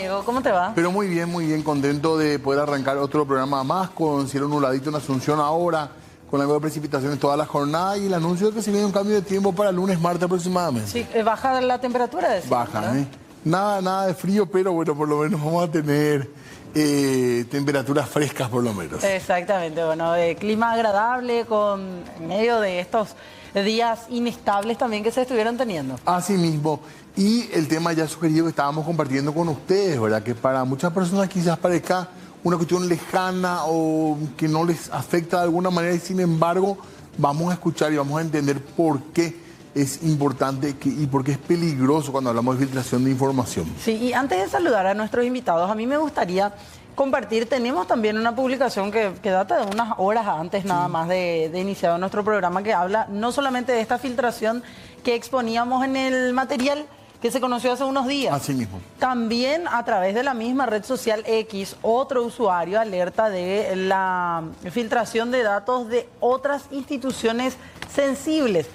Diego? ¿Cómo te va? Pero muy bien, contento de poder arrancar otro programa más con cielo nubladito en Asunción ahora, con algo de precipitaciones toda la jornada y el anuncio de que se viene un cambio de tiempo para lunes, martes aproximadamente. Sí, baja la temperatura. Baja, ¿eh? Nada de frío, pero bueno, por lo menos vamos a tener temperaturas frescas por lo menos. Exactamente, bueno, clima agradable en medio de estos días inestables también que se estuvieron teniendo. Así mismo. Y el tema ya sugerido que estábamos compartiendo con ustedes, ¿verdad? Que para muchas personas quizás parezca una cuestión lejana o que no les afecta de alguna manera y sin embargo vamos a escuchar y vamos a entender por qué es importante y por qué es peligroso cuando hablamos de filtración de información. Sí, y antes de saludar a nuestros invitados, a mí me gustaría compartir, tenemos también una publicación que data de unas horas antes nada más de iniciado nuestro programa que habla no solamente de esta filtración que exponíamos en el material que se conoció hace unos días. Así mismo. También a través de la misma red social X, otro usuario alerta de la filtración de datos de otras instituciones sensibles.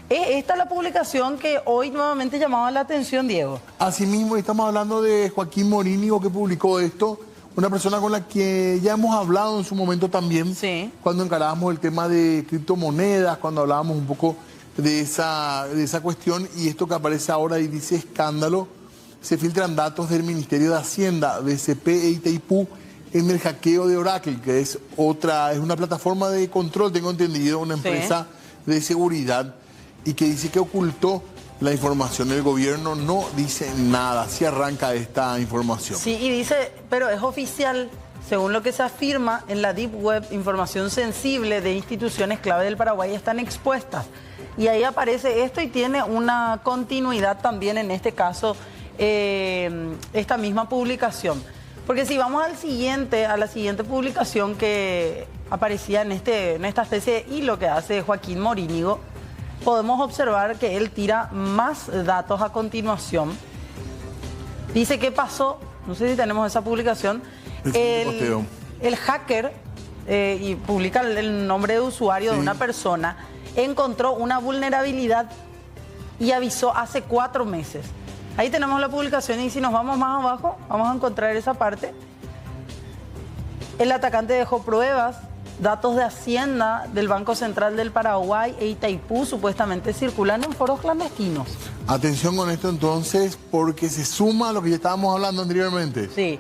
Esta es la publicación que hoy nuevamente llamaba la atención, Diego. Asimismo, estamos hablando de Joaquín Morínigo que publicó esto, una persona con la que ya hemos hablado en su momento también, sí, cuando encarábamos el tema de criptomonedas, cuando hablábamos un poco de esa cuestión, y esto que aparece ahora y dice escándalo, se filtran datos del Ministerio de Hacienda, BCP e Itaipú en el hackeo de Oracle, que es una plataforma de control, tengo entendido, una empresa de seguridad, y que dice que ocultó la información. El gobierno no dice nada, así arranca esta información. Sí, y dice, pero es oficial, según lo que se afirma en la Deep Web, información sensible de instituciones clave del Paraguay están expuestas. Y ahí aparece esto y tiene una continuidad también en este caso, esta misma publicación. Porque si vamos a la siguiente publicación que aparecía en esta especie de hilo que hace Joaquín Morínigo, podemos observar que él tira más datos a continuación. Dice qué pasó, no sé si tenemos esa publicación. El hacker, y publica el nombre de usuario de una persona, encontró una vulnerabilidad y avisó hace 4 meses. Ahí tenemos la publicación y si nos vamos más abajo, vamos a encontrar esa parte. El atacante dejó pruebas, datos de Hacienda, del Banco Central del Paraguay e Itaipú supuestamente circulan en foros clandestinos. Atención con esto entonces, porque se suma a lo que ya estábamos hablando anteriormente. Sí,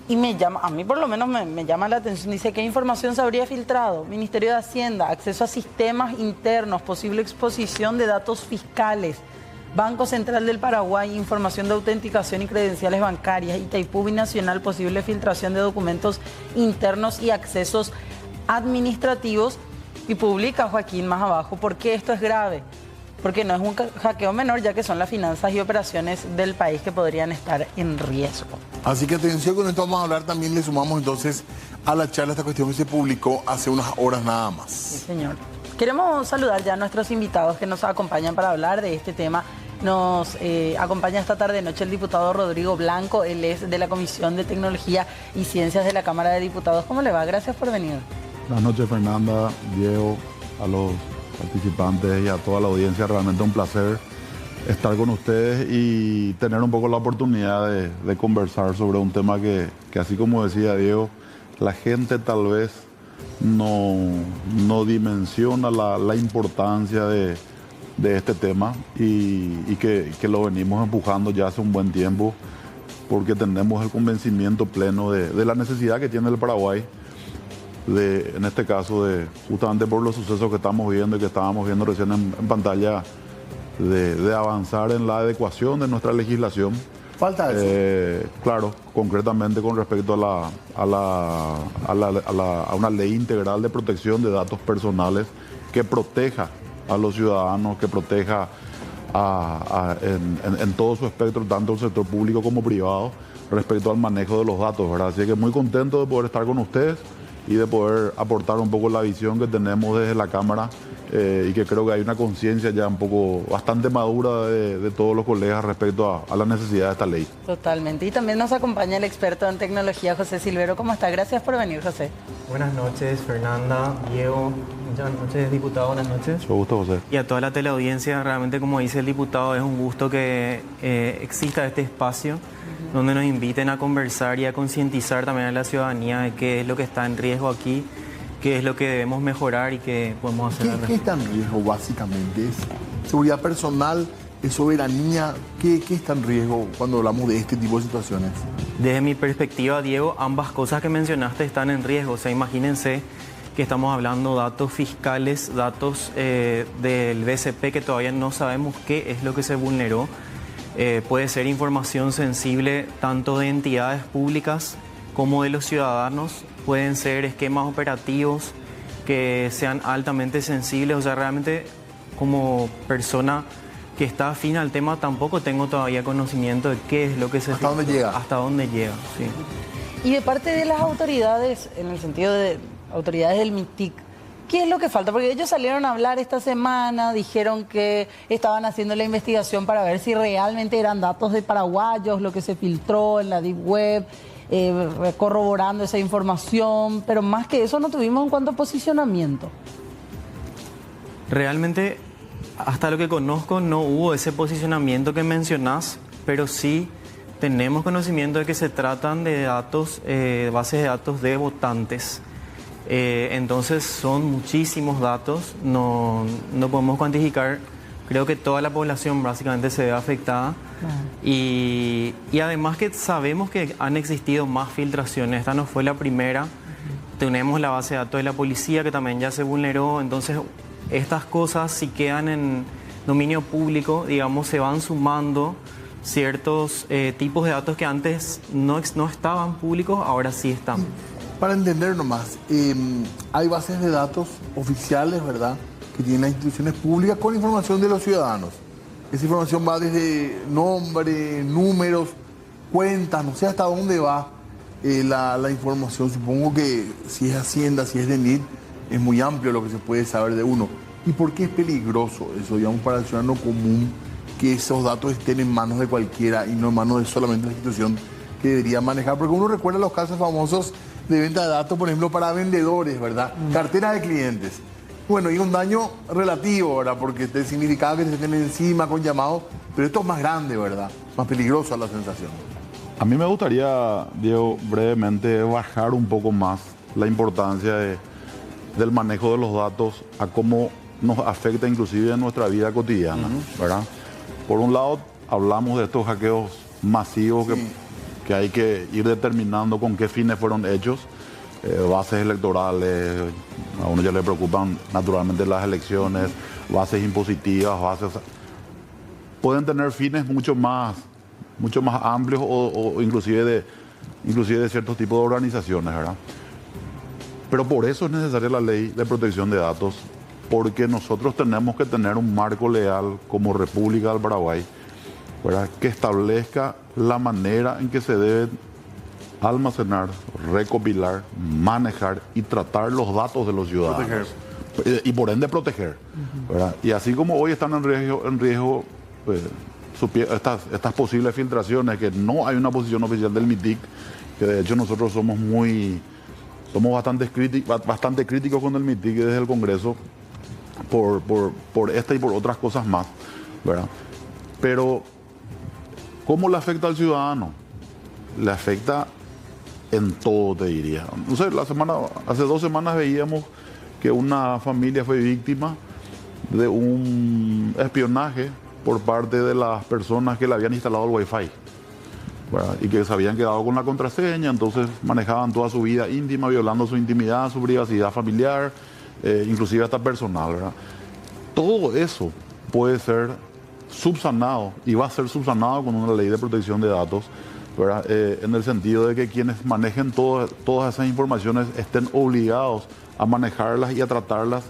y a mí por lo menos me llama la atención, dice qué información se habría filtrado, Ministerio de Hacienda, acceso a sistemas internos, posible exposición de datos fiscales, Banco Central del Paraguay, información de autenticación y credenciales bancarias, Itaipú Binacional, posible filtración de documentos internos y accesos administrativos, y publica Joaquín más abajo, ¿por qué esto es grave? Porque no es un hackeo menor, ya que son las finanzas y operaciones del país que podrían estar en riesgo. Así que atención, con esto vamos a hablar también, le sumamos entonces a la charla esta cuestión que se publicó hace unas horas nada más. Sí, señor. Queremos saludar ya a nuestros invitados que nos acompañan para hablar de este tema. Nos acompaña esta tarde noche el diputado Rodrigo Blanco, él es de la Comisión de Tecnología y Ciencias de la Cámara de Diputados. ¿Cómo le va? Gracias por venir. Buenas noches, Fernanda, Diego, a los participantes y a toda la audiencia. Realmente un placer estar con ustedes y tener un poco la oportunidad de conversar sobre un tema que así como decía Diego, la gente tal vez no dimensiona la importancia de este tema y que lo venimos empujando ya hace un buen tiempo porque tenemos el convencimiento pleno de la necesidad que tiene el Paraguay en este caso, justamente por los sucesos que estamos viendo y que estábamos viendo recién en pantalla, de avanzar en la adecuación de nuestra legislación. Falta eso. Claro, concretamente con respecto a una ley integral de protección de datos personales que proteja a los ciudadanos, que proteja en todo su espectro, tanto el sector público como privado, respecto al manejo de los datos, ¿verdad? Así que muy contento de poder estar con ustedes y de poder aportar un poco la visión que tenemos desde la Cámara y que creo que hay una conciencia ya un poco bastante madura de todos los colegas respecto a la necesidad de esta ley. Totalmente. Y también nos acompaña el experto en tecnología, José Silvero. ¿Cómo está? Gracias por venir, José. Buenas noches, Fernanda, Diego. Buenas noches, diputado. Buenas noches. Mucho gusto, José. Y a toda la teleaudiencia, realmente como dice el diputado, es un gusto que exista este espacio donde nos inviten a conversar y a concientizar también a la ciudadanía de qué es lo que está en riesgo aquí, qué es lo que debemos mejorar y qué podemos hacer. ¿Qué está en riesgo básicamente? ¿Es seguridad personal? ¿Es soberanía? ¿Qué está en riesgo cuando hablamos de este tipo de situaciones? Desde mi perspectiva, Diego, ambas cosas que mencionaste están en riesgo. O sea, imagínense que estamos hablando de datos fiscales, datos del BCP que todavía no sabemos qué es lo que se vulneró. Puede ser información sensible tanto de entidades públicas como de los ciudadanos. Pueden ser esquemas operativos que sean altamente sensibles. O sea, realmente como persona que está afín al tema, tampoco tengo todavía conocimiento de qué es lo que se... ¿Hasta dónde llega? Hasta dónde llega, sí. Y de parte de las autoridades, en el sentido de autoridades del MITIC, ¿qué es lo que falta? Porque ellos salieron a hablar esta semana, dijeron que estaban haciendo la investigación para ver si realmente eran datos de paraguayos, lo que se filtró en la Deep Web, corroborando esa información, pero más que eso no tuvimos en cuanto a posicionamiento. Realmente, hasta lo que conozco, no hubo ese posicionamiento que mencionás, pero sí tenemos conocimiento de que se tratan de datos, bases de datos de votantes. Entonces son muchísimos datos, no podemos cuantificar. Creo que toda la población básicamente se ve afectada. Y además que sabemos que han existido más filtraciones. Esta no fue la primera. Tenemos la base de datos de la policía que también ya se vulneró. Entonces estas cosas, si quedan en dominio público, digamos, se van sumando ciertos tipos de datos que antes no estaban públicos, ahora sí están. Para entender nomás, hay bases de datos oficiales, ¿verdad?, que tienen las instituciones públicas con información de los ciudadanos. Esa información va desde nombre, números, cuentas, no sé hasta dónde va la información. Supongo que si es Hacienda, si es DENIT, es muy amplio lo que se puede saber de uno. ¿Y por qué es peligroso eso, digamos, para el ciudadano común, que esos datos estén en manos de cualquiera y no en manos de solamente la institución que debería manejar? Porque uno recuerda los casos famosos de venta de datos, por ejemplo, para vendedores, ¿verdad? Carteras de clientes. Bueno, y un daño relativo, ¿verdad? Porque te significaba que se estén encima con llamados, pero esto es más grande, ¿verdad? Más peligroso la sensación. A mí me gustaría, Diego, brevemente bajar un poco más la importancia del manejo de los datos a cómo nos afecta inclusive en nuestra vida cotidiana, ¿verdad? Por un lado, hablamos de estos hackeos masivos que hay que ir determinando con qué fines fueron hechos. Bases electorales, a uno ya le preocupan naturalmente las elecciones, bases impositivas, pueden tener fines mucho más amplios o inclusive de ciertos tipos de organizaciones, ¿verdad? Pero por eso es necesaria la ley de protección de datos, porque nosotros tenemos que tener un marco legal como República del Paraguay, ¿verdad?, que establezca la manera en que se deben almacenar, recopilar, manejar y tratar los datos de los ciudadanos. Y por ende proteger, ¿verdad? Y así como hoy están en riesgo estas posibles filtraciones, que no hay una posición oficial del MITIC, que de hecho nosotros somos bastante críticos con el MITIC desde el Congreso por esta y por otras cosas más, ¿verdad? Pero ¿cómo le afecta al ciudadano? Le afecta en todo, te diría. No sé, hace 2 semanas veíamos que una familia fue víctima de un espionaje por parte de las personas que le habían instalado el Wi-Fi, ¿verdad?, y que se habían quedado con la contraseña, entonces manejaban toda su vida íntima, violando su intimidad, su privacidad familiar, inclusive hasta personal, ¿verdad? Todo eso puede ser subsanado y va a ser subsanado con una ley de protección de datos, ¿verdad? En el sentido de que quienes manejen todas esas informaciones estén obligados a manejarlas y a tratarlas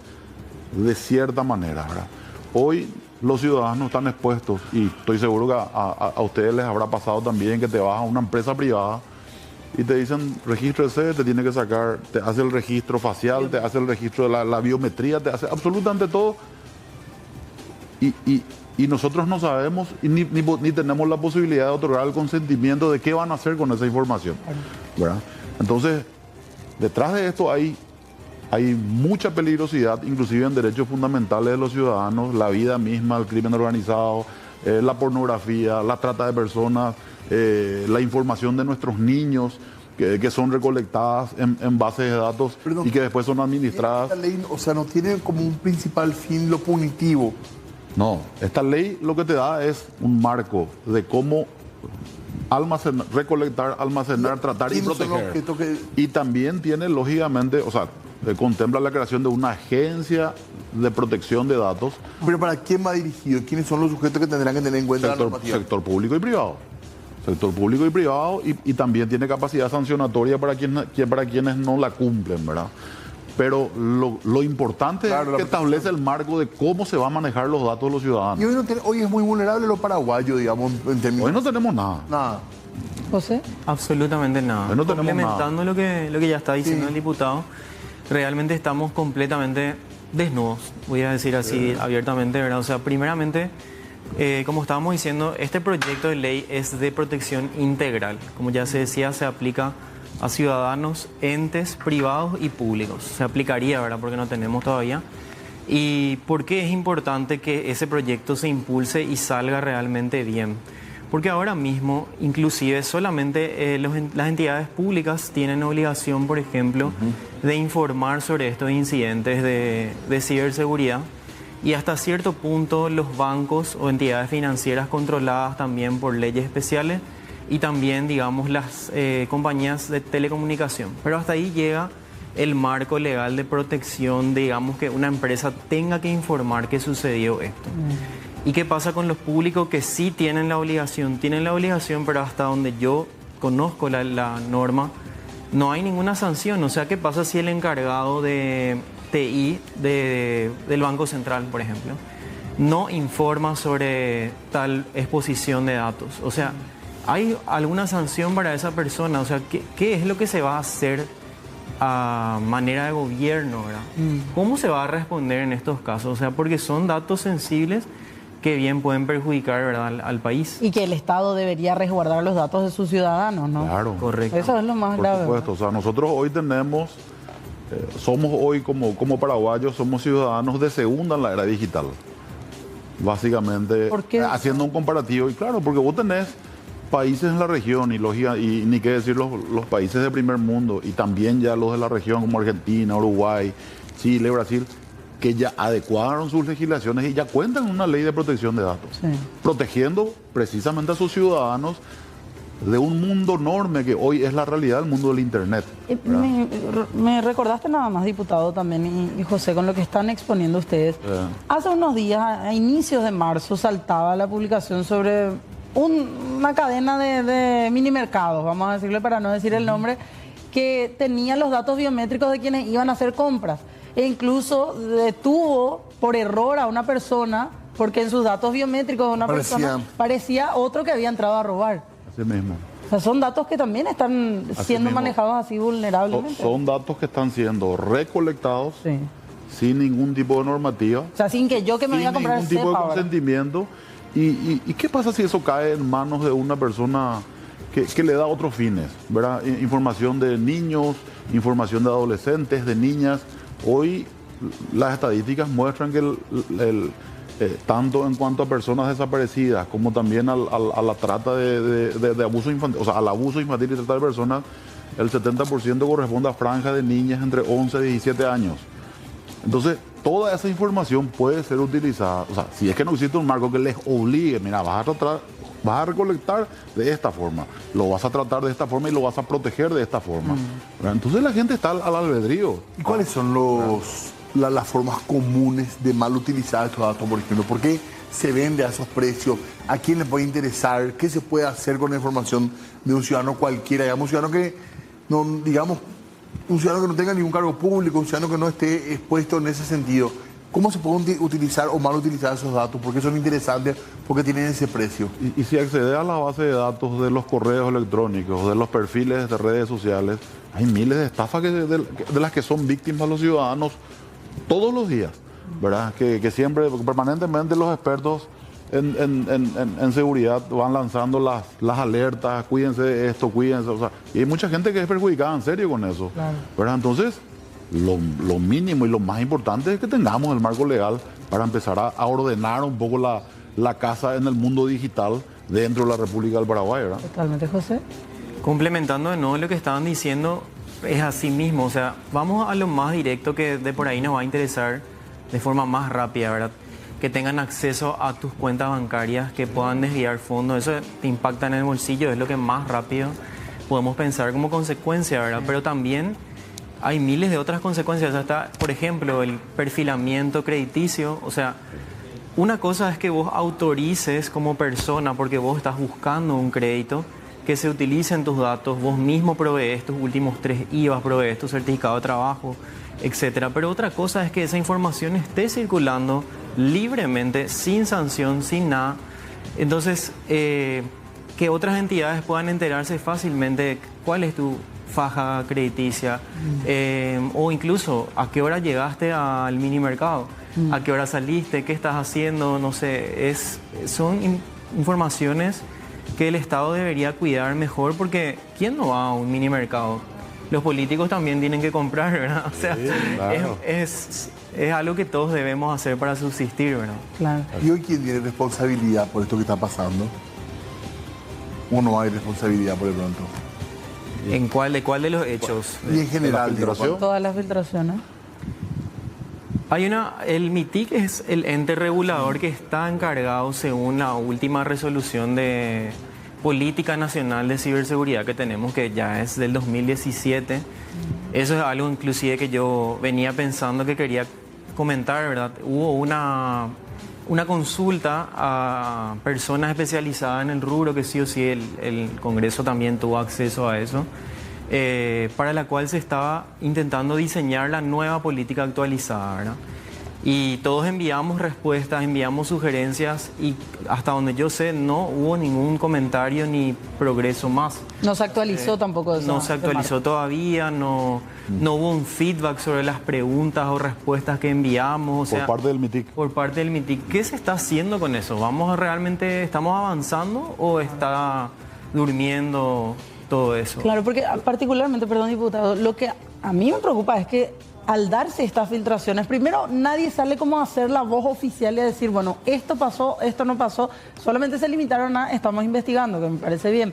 de cierta manera, ¿verdad? Hoy los ciudadanos están expuestos, y estoy seguro que a ustedes les habrá pasado también, que te vas a una empresa privada y te dicen regístrese, te tiene que sacar, te hace el registro facial, te hace el registro de la biometría, te hace absolutamente todo, y nosotros no sabemos ni tenemos la posibilidad de otorgar el consentimiento de qué van a hacer con esa información, ¿verdad? Entonces, detrás de esto hay mucha peligrosidad, inclusive en derechos fundamentales de los ciudadanos, la vida misma, el crimen organizado, la pornografía, la trata de personas, la información de nuestros niños, que son recolectadas en bases de datos. Perdón, y que después son administradas. Esta ley, o sea, no tiene como un principal fin lo punitivo. No, esta ley lo que te da es un marco de cómo almacenar, recolectar, almacenar, tratar y ¿Quiénes son los proteger. objetos que- Y también tiene, lógicamente, o sea, contempla la creación de una agencia de protección de datos, Pero ¿para quién va dirigido? ¿Quiénes son los sujetos que tendrán que tener en cuenta la normativa? sector público y privado. Sector público y privado, y también tiene capacidad sancionatoria para quienes no la cumplen, ¿verdad? Pero lo importante Claro, es que establece el marco de cómo se va a manejar los datos de los ciudadanos. Y hoy, hoy es muy vulnerable lo paraguayo, digamos, en términos... Hoy no tenemos nada. Nada. José. Absolutamente nada. Hoy no tenemos Complementando lo que ya está diciendo Sí. el diputado, realmente estamos completamente desnudos, voy a decir así abiertamente, ¿verdad? O sea, primeramente, como estábamos diciendo, este proyecto de ley es de protección integral. Como ya se decía, se aplica a ciudadanos, entes privados y públicos. Se aplicaría, ¿verdad? Porque no tenemos todavía. ¿Y por qué es importante que ese proyecto se impulse y salga realmente bien? Porque ahora mismo, inclusive, solamente las entidades públicas tienen obligación, por ejemplo, de informar sobre estos incidentes de ciberseguridad. Y hasta cierto punto los bancos o entidades financieras controladas también por leyes especiales y también, digamos, las compañías de telecomunicación. Pero hasta ahí llega el marco legal de protección, digamos, que una empresa tenga que informar que sucedió esto. ¿Y qué pasa con los públicos que sí tienen la obligación? Tienen la obligación, pero hasta donde yo conozco la norma, no hay ninguna sanción. O sea, ¿qué pasa si el encargado de TI del Banco Central, por ejemplo, no informa sobre tal exposición de datos? O sea, ¿hay alguna sanción para esa persona? O sea, ¿qué es lo que se va a hacer a manera de gobierno, ¿verdad? ¿Cómo se va a responder en estos casos? O sea, porque son datos sensibles que bien pueden perjudicar, ¿verdad?, al país. Y que el Estado debería resguardar los datos de sus ciudadanos, ¿no? Claro. Correcto. Eso es lo más Por grave. supuesto, o sea, nosotros hoy tenemos, somos hoy como paraguayos, somos ciudadanos de segunda en la era digital. Básicamente, ¿Por qué? haciendo un comparativo, y claro, porque vos tenés países en la región, y ni qué decir los países de primer mundo, y también ya los de la región como Argentina, Uruguay, Chile, Brasil, que ya adecuaron sus legislaciones y ya cuentan con una ley de protección de datos, Sí. protegiendo precisamente a sus ciudadanos de un mundo enorme que hoy es la realidad del mundo del Internet. Me recordaste nada más, diputado, también, y José, con lo que están exponiendo ustedes. Hace unos días, a inicios de marzo, saltaba la publicación sobre una cadena de mini mercados, vamos a decirle para no decir el nombre, que tenía los datos biométricos de quienes iban a hacer compras. E incluso detuvo por error a una persona porque en sus datos biométricos de una persona parecía otro que había entrado a robar. Así mismo. O sea, son datos que también están Así siendo mismo. manejados así vulnerablemente. Son datos que están siendo recolectados Sí. sin ningún tipo de normativa, O sea, sin que yo que me voy a sin comprar ningún tipo de sepa ahora. consentimiento. ¿Y qué pasa si eso cae en manos de una persona que le da otros fines, ¿verdad? Información de niños, información de adolescentes, de niñas. Hoy las estadísticas muestran que tanto en cuanto a personas desaparecidas como también a la trata de abuso infantil, o sea, al abuso infantil y trata de personas, el 70% corresponde a franjas de niñas entre 11 y 17 años. Entonces, toda esa información puede ser utilizada, o sea, si es que no existe un marco que les obligue, mira, vas a recolectar de esta forma, lo vas a tratar de esta forma y lo vas a proteger de esta forma. ¿Verdad? Entonces la gente está al albedrío. ¿Y cuáles son las formas comunes de mal utilizar estos datos, por ejemplo? ¿Por qué se vende a esos precios? ¿A quién le puede interesar? ¿Qué se puede hacer con la información de un ciudadano cualquiera? Digamos, un ciudadano que no, digamos, un ciudadano que no tenga ningún cargo público, un ciudadano que no esté expuesto en ese sentido. ¿Cómo se pueden utilizar o mal utilizar esos datos? ¿Por qué son interesantes? ¿Por qué tienen ese precio? Y si accedes a la base de datos de los correos electrónicos, de los perfiles de redes sociales, hay miles de estafas de las que son víctimas los ciudadanos todos los días, ¿verdad? Que siempre, permanentemente los expertos en seguridad van lanzando las alertas, cuídense de esto, cuídense, o sea, y hay mucha gente que es perjudicada en serio con eso, Claro. ¿verdad? Entonces, lo mínimo y lo más importante es que tengamos el marco legal para empezar a ordenar un poco la casa en el mundo digital dentro de la República del Paraguay, ¿verdad? Totalmente, José. Complementando de nuevo lo que estaban diciendo, es así mismo, o sea, vamos a lo más directo que de por ahí nos va a interesar de forma más rápida, ¿verdad? Que tengan acceso a tus cuentas bancarias, que puedan desviar fondos, eso te impacta en el bolsillo, es lo que más rápido podemos pensar como consecuencia, ¿verdad? Pero también hay miles de otras consecuencias, o sea, está, por ejemplo, el perfilamiento crediticio, o sea, una cosa es que vos autorices como persona, porque vos estás buscando un crédito, que se utilicen tus datos, vos mismo provees tus últimos 3 IVAs, provees tu certificado de trabajo, etcétera. Pero otra cosa es que esa información esté circulando libremente, sin sanción, sin nada. Entonces, que otras entidades puedan enterarse fácilmente de cuál es tu faja crediticia, o incluso a qué hora llegaste al mini mercado, a qué hora saliste, qué estás haciendo, no sé, son informaciones que el Estado debería cuidar mejor, porque ¿quién no va a un mini mercado? Los políticos también tienen que comprar, ¿verdad? O sea, Sí, claro. es algo que todos debemos hacer para subsistir, ¿verdad? Claro. ¿Y hoy quién tiene responsabilidad por esto que está pasando? ¿O no hay responsabilidad por el pronto? ¿De cuál de los hechos? Y en general, digo, filtración? Todas las filtraciones. El MITIC es el ente regulador que está encargado, según la última resolución de Política Nacional de Ciberseguridad que tenemos, que ya es del 2017. Eso es algo inclusive que yo venía pensando que quería comentar, ¿verdad? Hubo una consulta a personas especializadas en el rubro, que sí o sí el Congreso también tuvo acceso a eso, para la cual se estaba intentando diseñar la nueva política actualizada, ¿verdad? Y todos enviamos respuestas, enviamos sugerencias y hasta donde yo sé no hubo ningún comentario ni progreso más. No se actualizó tampoco eso. No se actualizó todavía, no hubo un feedback sobre las preguntas o respuestas que enviamos. O Por sea, parte del MITIC. por parte del MITIC. ¿Qué se está haciendo con eso? ¿Estamos avanzando o está durmiendo todo eso? Claro, porque particularmente, perdón, diputado, lo que a mí me preocupa es que al darse estas filtraciones, primero nadie sale como a hacer la voz oficial y a decir, bueno, esto pasó, esto no pasó, solamente se limitaron a estamos investigando, que me parece bien.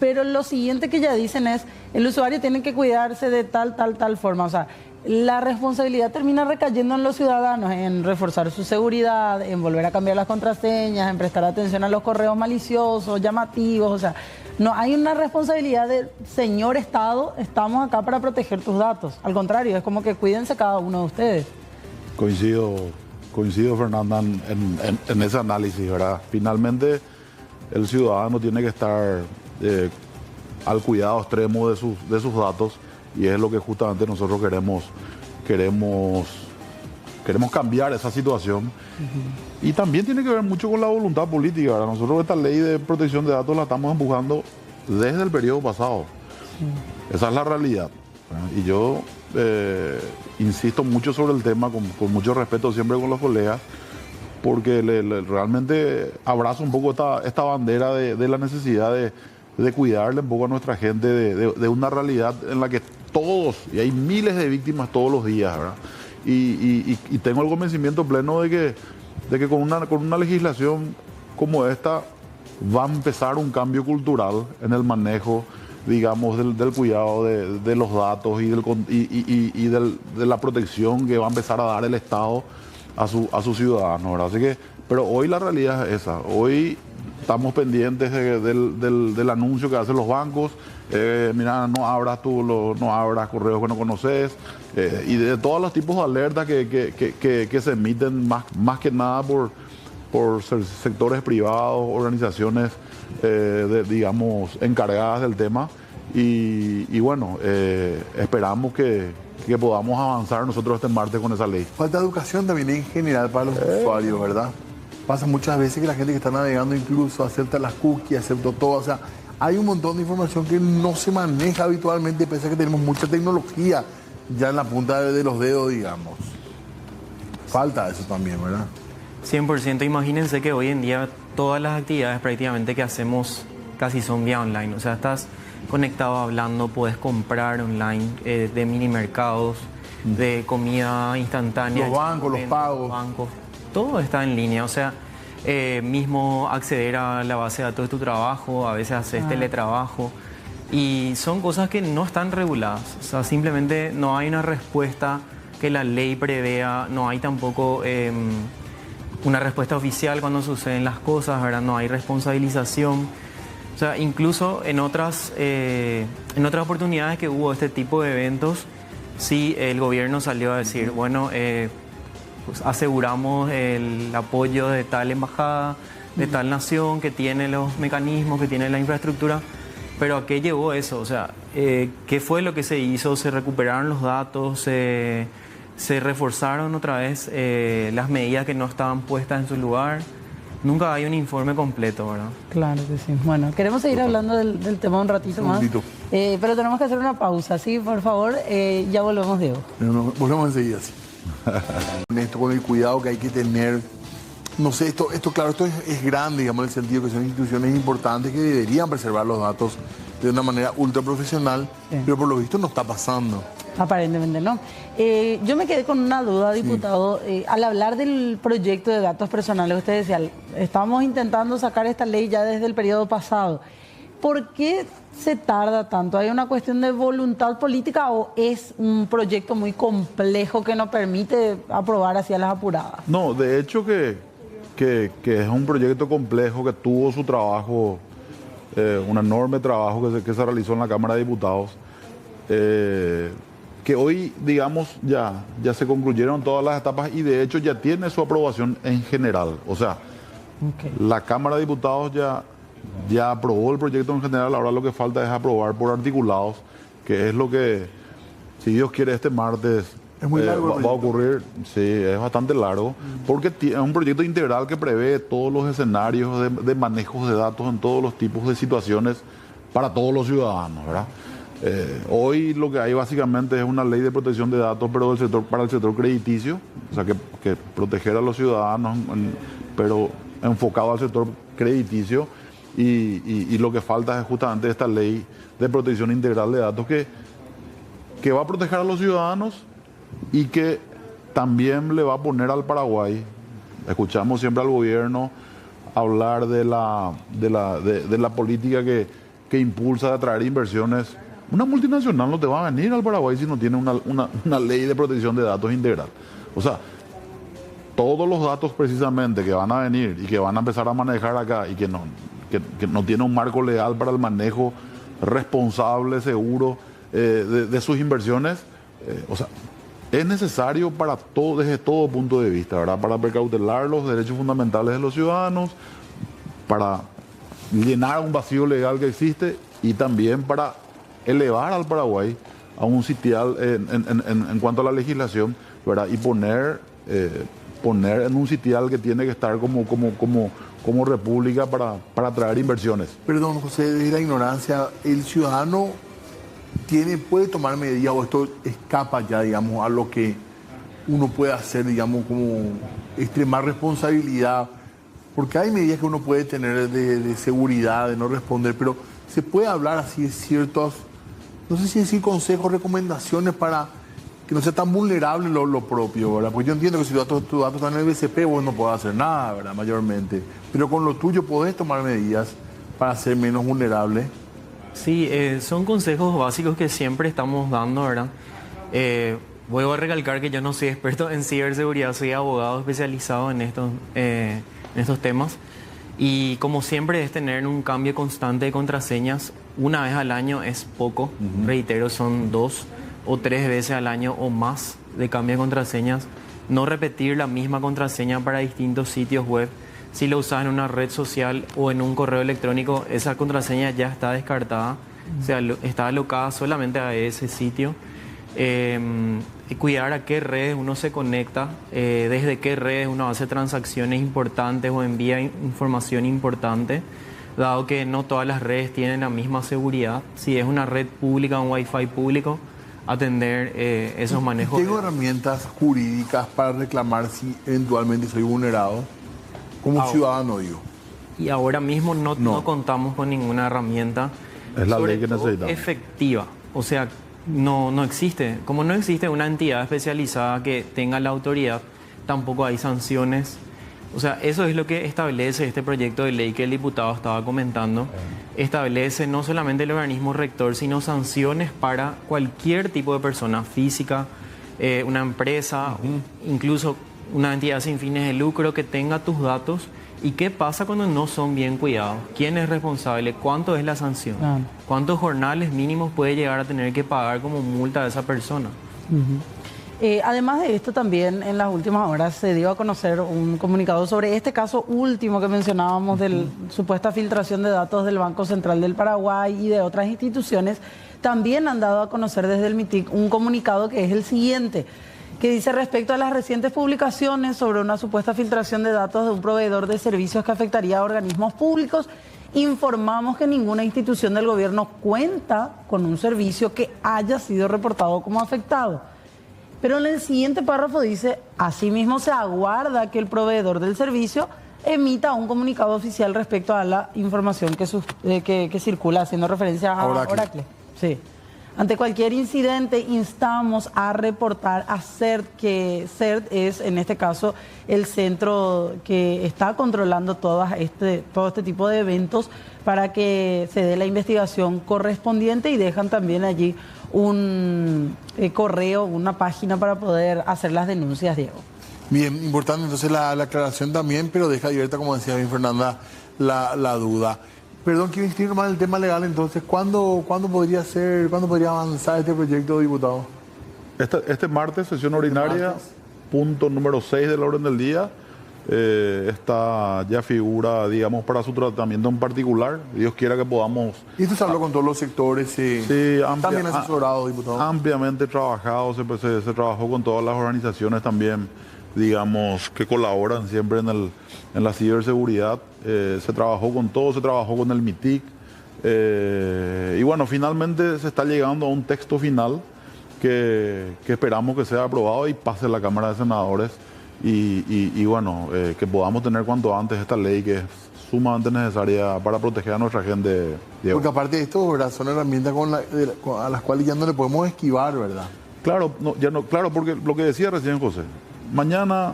Pero lo siguiente que ya dicen es, el usuario tiene que cuidarse de tal forma, o sea, la responsabilidad termina recayendo en los ciudadanos, en reforzar su seguridad, en volver a cambiar las contraseñas, en prestar atención a los correos maliciosos, llamativos, o sea, no hay una responsabilidad de, señor Estado, estamos acá para proteger tus datos. Al contrario, es como que cuídense cada uno de ustedes. Coincido, Fernanda, en ese análisis, ¿verdad? Finalmente, el ciudadano tiene que estar al cuidado extremo de sus datos, y es lo que justamente nosotros queremos cambiar esa situación. Y también tiene que ver mucho con la voluntad política, ¿verdad? Nosotros esta ley de protección de datos la estamos empujando desde el periodo pasado. Esa es la realidad, ¿verdad? Y yo insisto mucho sobre el tema, con mucho respeto siempre con los colegas, porque realmente abrazo un poco esta bandera de la necesidad de cuidarle un poco a nuestra gente de una realidad en la que todos, y hay miles de víctimas todos los días, ¿verdad? Y tengo el convencimiento pleno de que con una legislación como esta va a empezar un cambio cultural en el manejo, digamos, del cuidado de los datos y de la protección que va a empezar a dar el Estado a sus ciudadanos, ¿verdad? Así que, pero hoy la realidad es esa. Hoy estamos pendientes del anuncio que hacen los bancos. Mira, no abras correos que no conoces, y de todos los tipos de alertas que se emiten más que nada por sectores privados, organizaciones digamos encargadas del tema, y bueno, esperamos que podamos avanzar nosotros este martes con esa ley. Falta educación también en general para los usuarios, ¿verdad? Pasa muchas veces que la gente que está navegando incluso acepta las cookies, acepta todo, o sea, hay un montón de información que no se maneja habitualmente, pese a que tenemos mucha tecnología ya en la punta de los dedos, digamos. Falta eso también, ¿verdad? 100%. Imagínense que hoy en día todas las actividades prácticamente que hacemos casi son vía online. O sea, estás conectado hablando, puedes comprar online, de mini mercados, de comida instantánea. Los bancos, los pagos. Todo está en línea. O sea, mismo acceder a la base de datos de tu trabajo, a veces haces teletrabajo. Y son cosas que no están reguladas. O sea, simplemente no hay una respuesta que la ley prevea, no hay tampoco una respuesta oficial cuando suceden las cosas, ¿verdad? No hay responsabilización. O sea, incluso en otras oportunidades que hubo este tipo de eventos, sí, el gobierno salió a decir, bueno, pues aseguramos el apoyo de tal embajada, de tal nación que tiene los mecanismos, que tiene la infraestructura. Pero ¿a qué llevó eso? O sea, ¿qué fue lo que se hizo? ¿Se recuperaron los datos? ¿Se reforzaron otra vez las medidas que no estaban puestas en su lugar? Nunca hay un informe completo, ¿verdad? Claro que sí. Bueno, queremos seguir hablando del tema un ratito más. Pero tenemos que hacer una pausa, ¿sí? Por favor, ya volvemos, Diego. Volvemos enseguida, sí. Con el cuidado que hay que tener. No sé, esto claro, esto es grande, digamos, en el sentido que son instituciones importantes que deberían preservar los datos de una manera ultra profesional, sí. Pero por lo visto no está pasando. Aparentemente no. Yo me quedé con una duda, diputado. Sí. Al hablar del proyecto de datos personales, usted decía, estábamos intentando sacar esta ley ya desde el periodo pasado. ¿Por qué se tarda tanto? ¿Hay una cuestión de voluntad política o es un proyecto muy complejo que no permite aprobar así a las apuradas? No, de hecho que es un proyecto complejo que tuvo su trabajo, un enorme trabajo que se realizó en la Cámara de Diputados, que hoy, digamos, ya se concluyeron todas las etapas y de hecho ya tiene su aprobación en general. O sea, la Cámara de Diputados ya aprobó el proyecto en general, ahora lo que falta es aprobar por articulados, que es lo que, si Dios quiere, este martes es muy largo, va a ocurrir. Sí, es bastante largo, porque es un proyecto integral que prevé todos los escenarios de manejos de datos en todos los tipos de situaciones para todos los ciudadanos, ¿verdad? Hoy lo que hay básicamente es una ley de protección de datos, pero para el sector crediticio, o sea, que proteger a los ciudadanos, pero enfocado al sector crediticio, y lo que falta es justamente esta ley de protección integral de datos que va a proteger a los ciudadanos y que también le va a poner al Paraguay. Escuchamos siempre al gobierno hablar de la política que impulsa de atraer inversiones. Una multinacional no te va a venir al Paraguay si no tiene una ley de protección de datos integral. O sea, todos los datos precisamente que van a venir y que van a empezar a manejar acá y que no tiene un marco legal para el manejo responsable, seguro de sus inversiones, o sea, es necesario para todo, desde todo punto de vista, ¿verdad? Para precautelar los derechos fundamentales de los ciudadanos, para llenar un vacío legal que existe y también para elevar al Paraguay a un sitial en cuanto a la legislación, ¿verdad? Y poner en un sitial que tiene que estar como república para atraer inversiones. Perdón, José, de la ignorancia, ¿el ciudadano puede tomar medidas o esto escapa ya, digamos, a lo que uno puede hacer, digamos, como extremar responsabilidad? Porque hay medidas que uno puede tener de seguridad, de no responder, pero se puede hablar así de ciertos, no sé si decir consejos, recomendaciones para que no sea tan vulnerable lo propio, ¿verdad? Porque yo entiendo que si tus datos están en el BCP, vos no podés hacer nada, ¿verdad? Mayormente. Pero con lo tuyo podés tomar medidas para ser menos vulnerable. Sí, son consejos básicos que siempre estamos dando, ¿verdad? Vuelvo a recalcar que yo no soy experto en ciberseguridad, soy abogado especializado en estos temas. Y como siempre es tener un cambio constante de contraseñas. Una vez al año es poco, reitero, son 2 o 3 veces al año o más de cambio de contraseñas. No repetir la misma contraseña para distintos sitios web. Si lo usas en una red social o en un correo electrónico, esa contraseña ya está descartada, o sea, está alocada solamente a ese sitio. Cuidar a qué redes uno se conecta, desde qué redes uno hace transacciones importantes o envía información importante, dado que no todas las redes tienen la misma seguridad. Si es una red pública, un Wi-Fi público, atender esos manejos. ¿Tengo herramientas jurídicas para reclamar si eventualmente soy vulnerado? Como ciudadano, digo. Y ahora mismo no contamos con ninguna herramienta. Es la ley que necesitamos. Efectiva. O sea, no existe. Como no existe una entidad especializada que tenga la autoridad, tampoco hay sanciones O sea, eso es lo que establece este proyecto de ley que el diputado estaba comentando. Establece no solamente el organismo rector, sino sanciones para cualquier tipo de persona física, una empresa, incluso una entidad sin fines de lucro que tenga tus datos. ¿Y qué pasa cuando no son bien cuidados? ¿Quién es responsable? ¿Cuánto es la sanción? ¿Cuántos jornales mínimos puede llegar a tener que pagar como multa a esa persona? Además de esto, también en las últimas horas se dio a conocer un comunicado sobre este caso último que mencionábamos de supuesta filtración de datos del Banco Central del Paraguay y de otras instituciones. También han dado a conocer desde el MITIC un comunicado que es el siguiente, que dice: respecto a las recientes publicaciones sobre una supuesta filtración de datos de un proveedor de servicios que afectaría a organismos públicos, informamos que ninguna institución del gobierno cuenta con un servicio que haya sido reportado como afectado. Pero en el siguiente párrafo dice: asimismo se aguarda que el proveedor del servicio emita un comunicado oficial respecto a la información que circula, haciendo referencia a Oracle. Sí. Ante cualquier incidente, instamos a reportar a CERT, que CERT es, en este caso, el centro que está controlando todo este tipo de eventos, para que se dé la investigación correspondiente, y dejan también allí un correo, una página para poder hacer las denuncias, Diego. Bien, importante entonces la aclaración también, pero deja abierta, como decía bien Fernanda, la duda. Perdón, quiero insistir más en el tema legal, entonces, ¿cuándo podría avanzar este proyecto, diputado? Este martes, sesión ordinaria, punto número 6 del orden del día. Esta ya figura, digamos, para su tratamiento en particular. Dios quiera que podamos... Y esto se habló con todos los sectores, sí, también asesorado, diputado. Ampliamente trabajado, se trabajó con todas las organizaciones también, digamos, que colaboran siempre en la ciberseguridad. Se trabajó con todo, se trabajó con el MITIC. Y bueno, finalmente se está llegando a un texto final que esperamos que sea aprobado y pase a la Cámara de Senadores. Y bueno, que podamos tener cuanto antes esta ley, que es sumamente necesaria para proteger a nuestra gente, Diego. Porque aparte de esto, ¿verdad?, son herramientas a las cuales ya no le podemos esquivar, ¿verdad? Claro, claro, porque lo que decía recién José, mañana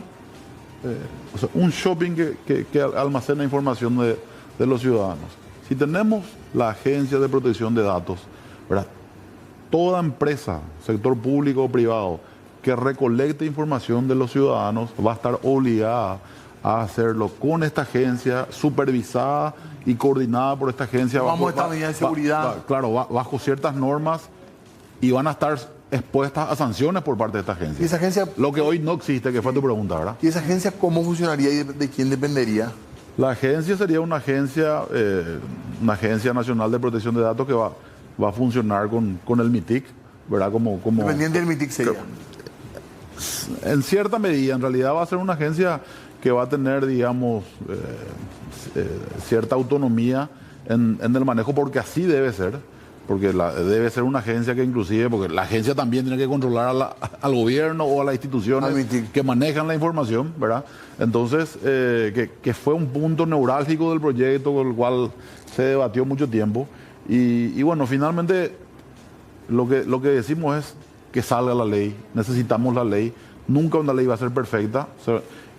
o sea, un shopping que almacena información de los ciudadanos. Si tenemos la Agencia de Protección de Datos, ¿verdad?, toda empresa, sector público o privado, que recolecte información de los ciudadanos va a estar obligada a hacerlo con esta agencia, supervisada y coordinada por esta agencia. Vamos a esta medida de seguridad. Claro, bajo ciertas normas, y van a estar expuestas a sanciones por parte de esta agencia. ¿Y esa agencia? Lo que hoy no existe, que fue tu pregunta, ¿verdad? ¿Y esa agencia cómo funcionaría y de quién dependería? La agencia sería una agencia nacional de protección de datos que va a funcionar con el MITIC, ¿verdad? Como Dependiente del MITIC sería. En cierta medida, en realidad va a ser una agencia que va a tener, digamos, cierta autonomía en el manejo, porque así debe ser, porque debe ser una agencia que inclusive, porque la agencia también tiene que controlar al gobierno o a las instituciones que manejan la información, ¿verdad? Entonces, que fue un punto neurálgico del proyecto, con el cual se debatió mucho tiempo, y bueno, finalmente lo que decimos es que salga la ley. Necesitamos la ley. Nunca una ley va a ser perfecta,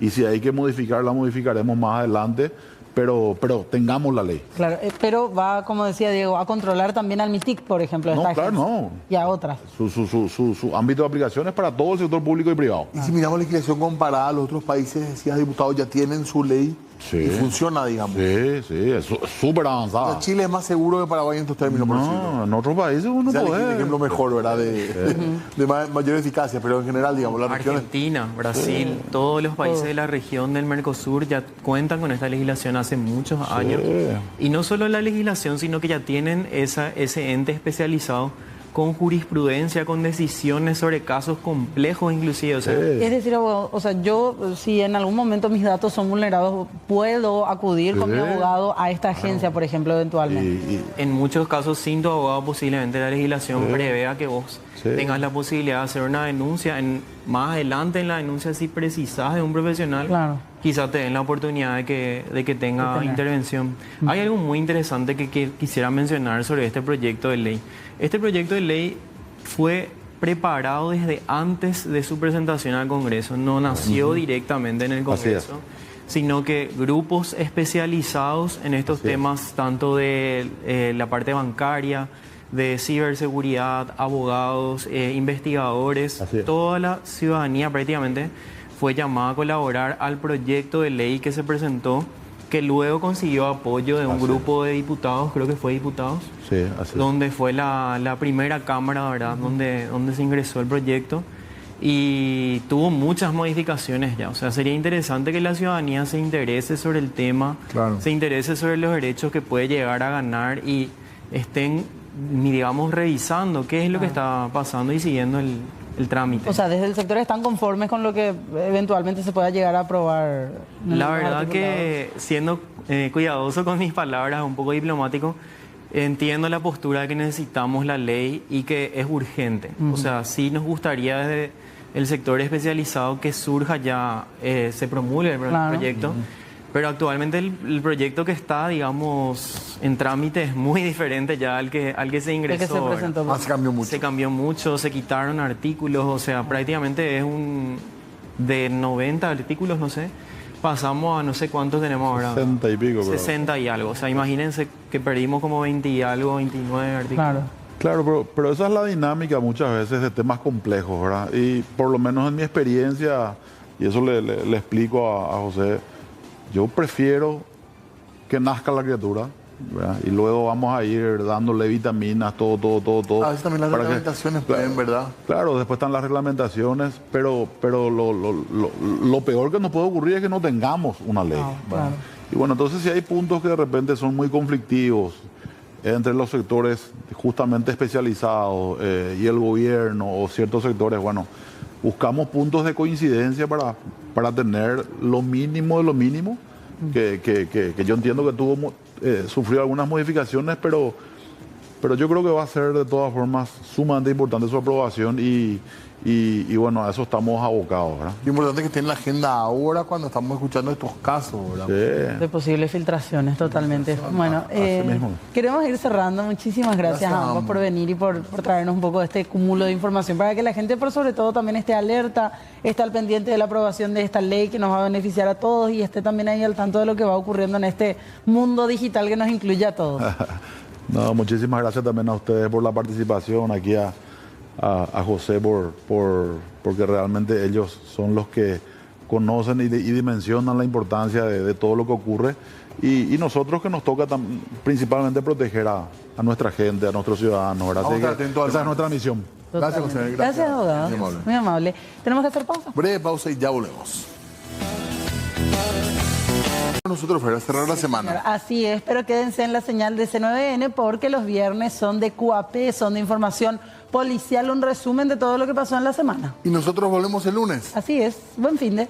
y si hay que modificarla, modificaremos más adelante, pero tengamos la ley. Claro, pero va, como decía Diego, a controlar también al MITIC, por ejemplo, no, claro, no. Y a otras. Su ámbito de aplicación es para todo el sector público y privado. Y si miramos la legislación comparada, los otros países, decías, diputados, ya tienen su ley. Sí. Y funciona, digamos. Sí, es súper avanzada. O sea, Chile es más seguro que Paraguay en estos términos, por decirlo. No, en otros países uno puede. Es un ejemplo mejor, ¿verdad? De mayor eficacia, pero en general, digamos, las regiones... Argentina, Brasil, todos los países de la región del Mercosur ya cuentan con esta legislación hace muchos años. Y no solo la legislación, sino que ya tienen ese ente especializado con jurisprudencia, con decisiones sobre casos complejos inclusive. O sea, es decir, abogado, o sea, yo, si en algún momento mis datos son vulnerados, puedo acudir con mi abogado a esta agencia, por ejemplo, eventualmente. En muchos casos, sin tu abogado, posiblemente la legislación prevea que vos tengas la posibilidad de hacer una denuncia. Más adelante en la denuncia, si precisas de un profesional, quizás te den la oportunidad de que tenga intervención. Hay algo muy interesante que quisiera mencionar sobre este proyecto de ley. Este proyecto de ley fue preparado desde antes de su presentación al Congreso, no nació directamente en el Congreso. sino que grupos especializados en estos temas, tanto de la parte bancaria, de ciberseguridad, abogados, investigadores, toda la ciudadanía prácticamente fue llamada a colaborar al proyecto de ley que se presentó, que luego consiguió apoyo de un grupo de diputados, creo que fue diputados, donde fue la primera cámara, ¿verdad? Donde se ingresó el proyecto y tuvo muchas modificaciones ya. O sea, sería interesante que la ciudadanía se interese sobre el tema, se interese sobre los derechos que puede llegar a ganar y estén, digamos, revisando qué es lo que está pasando y siguiendo el trámite. O sea, desde el sector están conformes con lo que eventualmente se pueda llegar a aprobar. La verdad que, siendo cuidadoso con mis palabras, un poco diplomático, entiendo la postura de que necesitamos la ley y que es urgente. O sea, sí nos gustaría desde el sector especializado que surja ya, se promulgue el proyecto. Pero actualmente el proyecto que está, digamos, en trámite es muy diferente ya al que se ingresó. El que se presentó. Se cambió mucho. Se cambió mucho, se quitaron artículos, o sea, prácticamente es de 90 artículos, no sé, pasamos a no sé cuántos tenemos ahora. 60 y pico. 60 y algo, o sea, imagínense que perdimos como 20 y algo, 29 artículos. Claro, pero esa es la dinámica muchas veces de temas complejos, ¿verdad? Y por lo menos en mi experiencia, y eso le explico a José, yo prefiero que nazca la criatura, ¿verdad? Y luego vamos a ir dándole vitaminas, todo. A veces también las reglamentaciones pueden, ¿verdad? Claro, después están las reglamentaciones, pero lo peor que nos puede ocurrir es que no tengamos una ley. Y bueno, entonces si hay puntos que de repente son muy conflictivos entre los sectores justamente especializados y el gobierno o ciertos sectores, bueno, buscamos puntos de coincidencia para tener lo mínimo de lo mínimo, que yo entiendo que sufrió algunas modificaciones, pero yo creo que va a ser de todas formas sumamente importante su aprobación y bueno, a eso estamos abocados, ¿verdad? Lo importante es que esté en la agenda ahora cuando estamos escuchando estos casos, ¿verdad? Sí. De posibles filtraciones, totalmente. Bueno, queremos ir cerrando. Muchísimas gracias a ambos por venir y por traernos un poco de este cúmulo de información para que la gente, por sobre todo, también esté alerta, esté al pendiente de la aprobación de esta ley que nos va a beneficiar a todos y esté también ahí al tanto de lo que va ocurriendo en este mundo digital que nos incluye a todos. No, muchísimas gracias también a ustedes por la participación, aquí a José porque realmente ellos son los que conocen y dimensionan la importancia de todo lo que ocurre y nosotros que nos toca principalmente proteger a nuestra gente, a nuestros ciudadanos. Esa es nuestra misión. Gracias, José. Gracias, abogado. Muy amable. Tenemos que hacer pausa. Breve pausa y ya volvemos. Nosotros para cerrar la semana. Así es, pero quédense en la señal de C9N porque los viernes son de QAP, son de información policial, un resumen de todo lo que pasó en la semana. Y nosotros volvemos el lunes. Así es, buen fin de.